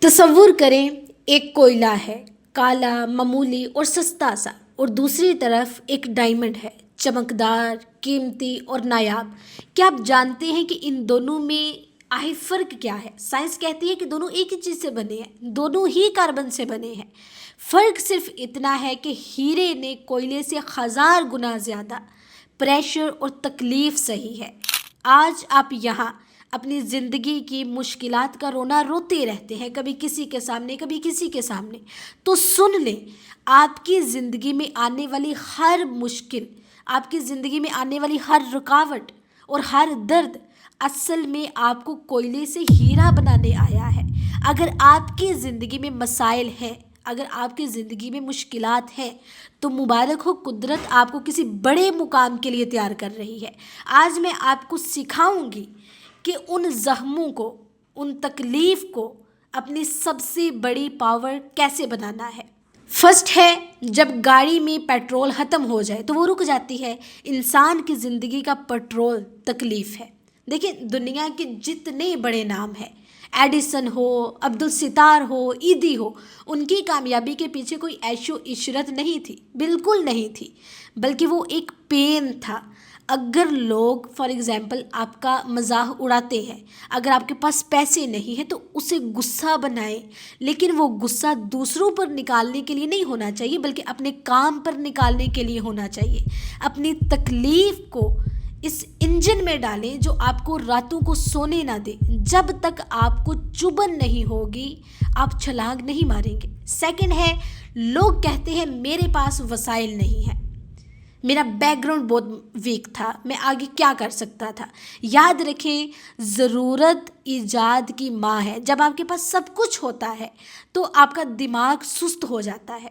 تصور کریں ایک کوئلہ ہے، کالا، معمولی اور سستا سا، اور دوسری طرف ایک ڈائمنڈ ہے، چمکدار، قیمتی اور نایاب۔ کیا آپ جانتے ہیں کہ ان دونوں میں آخر فرق کیا ہے؟ سائنس کہتی ہے کہ دونوں ایک ہی چیز سے بنے ہیں، دونوں ہی کاربن سے بنے ہیں۔ فرق صرف اتنا ہے کہ ہیرے نے کوئلے سے 1000 گنا زیادہ پریشر اور تکلیف سہی ہے۔ آج آپ یہاں اپنی زندگی کی مشکلات کا رونا روتے رہتے ہیں، کبھی کسی کے سامنے، کبھی کسی کے سامنے۔ تو سن لیں، آپ کی زندگی میں آنے والی ہر مشکل، آپ کی زندگی میں آنے والی ہر رکاوٹ اور ہر درد اصل میں آپ کو کوئلے سے ہیرا بنانے آیا ہے۔ اگر آپ کی زندگی میں مسائل ہیں، اگر آپ کی زندگی میں مشکلات ہیں، تو مبارک ہو، قدرت آپ کو کسی بڑے مقام کے لیے تیار کر رہی ہے۔ آج میں آپ کو سکھاؤں گی کہ ان زخموں کو، ان تکلیف کو اپنی سب سے بڑی پاور کیسے بنانا ہے۔ فرسٹ ہے، جب گاڑی میں پیٹرول ختم ہو جائے تو وہ رک جاتی ہے۔ انسان کی زندگی کا پیٹرول تکلیف ہے۔ دیکھیں، دنیا کے جتنے بڑے نام ہیں، ایڈیسن ہو، عبدالستار ہو، ایدی ہو، ان کی کامیابی کے پیچھے کوئی عیش و عشرت نہیں تھی، بالکل نہیں تھی، بلکہ وہ ایک پین تھا۔ اگر لوگ فار ایگزامپل آپ کا مزاح اڑاتے ہیں، اگر آپ کے پاس پیسے نہیں ہیں تو اسے غصہ بنائیں، لیکن وہ غصہ دوسروں پر نکالنے کے لیے نہیں ہونا چاہیے، بلکہ اپنے کام پر نکالنے کے لیے ہونا چاہیے۔ اپنی تکلیف کو اس انجن میں ڈالیں جو آپ کو راتوں کو سونے نہ دے۔ جب تک آپ کو چبھن نہیں ہوگی، آپ چھلانگ نہیں ماریں گے۔ سیکنڈ ہے، لوگ کہتے ہیں میرے پاس وسائل نہیں ہیں، میرا بیک گراؤنڈ بہت ویک تھا، میں آگے کیا کر سکتا تھا۔ یاد رکھیں، ضرورت ایجاد کی ماں ہے۔ جب آپ کے پاس سب کچھ ہوتا ہے تو آپ کا دماغ سست ہو جاتا ہے،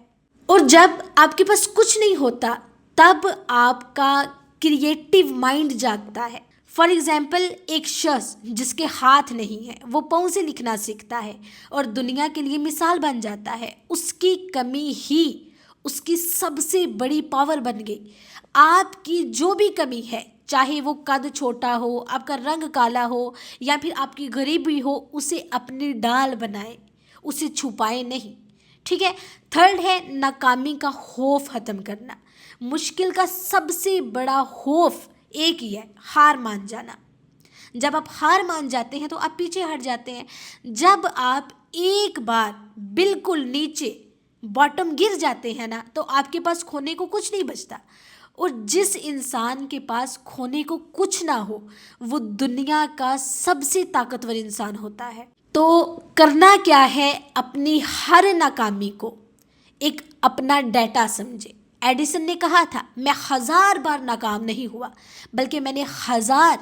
اور جب آپ کے پاس کچھ نہیں ہوتا تب آپ کا کریٹیو مائنڈ جاگتا ہے۔ فار ایگزامپل، ایک شخص جس کے ہاتھ نہیں ہے، وہ پاؤں سے لکھنا سیکھتا ہے اور دنیا کے لیے مثال بن جاتا ہے۔ اس کی کمی ہی اس کی سب سے بڑی پاور بن گئی۔ آپ کی جو بھی کمی ہے، چاہے وہ قد چھوٹا ہو، آپ کا رنگ کالا ہو، یا پھر آپ کی غریبی ہو، اسے اپنی ڈال بنائیں، اسے چھپائیں نہیں، ٹھیک ہے۔ تھرڈ ہے، ناکامی کا خوف ختم کرنا۔ مشکل کا سب سے بڑا خوف ایک ہی ہے، ہار مان جانا۔ جب آپ ہار مان جاتے ہیں تو آپ پیچھے ہٹ جاتے ہیں۔ جب آپ ایک بار بالکل نیچے باٹم گر جاتے ہیں نا، تو آپ کے پاس کھونے کو کچھ نہیں بچتا۔ اور جس انسان کے پاس کھونے کو کچھ نہ ہو، وہ دنیا کا سب سے طاقتور انسان ہوتا ہے۔ تو کرنا کیا ہے، اپنی ہر ناکامی کو ایک اپنا ڈیٹا سمجھے۔ ایڈیسن نے کہا تھا، میں 1000 بار ناکام نہیں ہوا، بلکہ میں نے 1000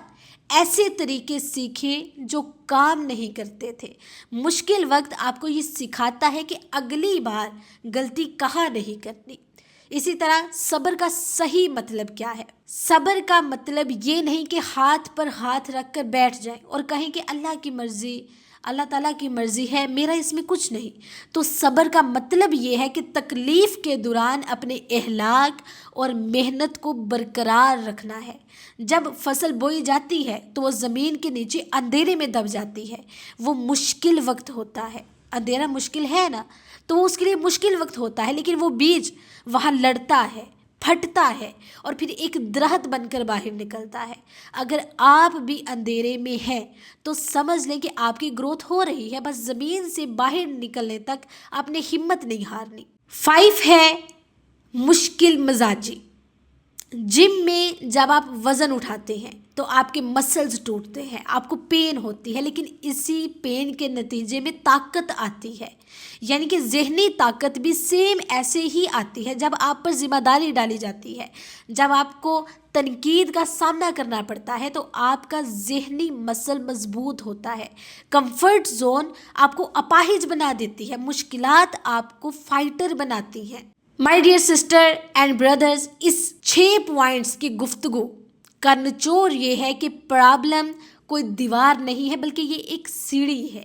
ایسے طریقے سیکھے جو کام نہیں کرتے تھے۔ مشکل وقت آپ کو یہ سکھاتا ہے کہ اگلی بار غلطی کہاں نہیں کرنی۔ اسی طرح صبر کا صحیح مطلب کیا ہے؟ صبر کا مطلب یہ نہیں کہ ہاتھ پر ہاتھ رکھ کر بیٹھ جائیں اور کہیں کہ اللہ کی مرضی، اللہ تعالیٰ کی مرضی ہے، میرا اس میں کچھ نہیں۔ تو صبر کا مطلب یہ ہے کہ تکلیف کے دوران اپنے اخلاق اور محنت کو برقرار رکھنا ہے۔ جب فصل بوئی جاتی ہے تو وہ زمین کے نیچے اندھیرے میں دب جاتی ہے، وہ مشکل وقت ہوتا ہے۔ اندھیرا مشکل ہے نا، تو وہ اس کے لیے مشکل وقت ہوتا ہے، لیکن وہ بیج وہاں لڑتا ہے، پھٹتا ہے، اور پھر ایک درخت بن کر باہر نکلتا ہے۔ اگر آپ بھی اندھیرے میں ہیں تو سمجھ لیں کہ آپ کی گروتھ ہو رہی ہے، بس زمین سے باہر نکلنے تک آپ نے ہمت نہیں ہارنی۔ 5 ہے، مشکل مزاجی۔ جم میں جب آپ وزن اٹھاتے ہیں تو آپ کے مسلز ٹوٹتے ہیں، آپ کو پین ہوتی ہے، لیکن اسی پین کے نتیجے میں طاقت آتی ہے۔ یعنی کہ ذہنی طاقت بھی سیم ایسے ہی آتی ہے جب آپ پر ذمہ داری ڈالی جاتی ہے، جب آپ کو تنقید کا سامنا کرنا پڑتا ہے تو آپ کا ذہنی مسل مضبوط ہوتا ہے۔ کمفرٹ زون آپ کو اپاہج بنا دیتی ہے، مشکلات آپ کو فائٹر بناتی ہیں۔ My dear sister and brothers, اس 6 پوائنٹس کی گفتگو کا نچوڑ یہ ہے کہ پرابلم کوئی دیوار نہیں ہے، بلکہ یہ ایک سیڑھی ہے۔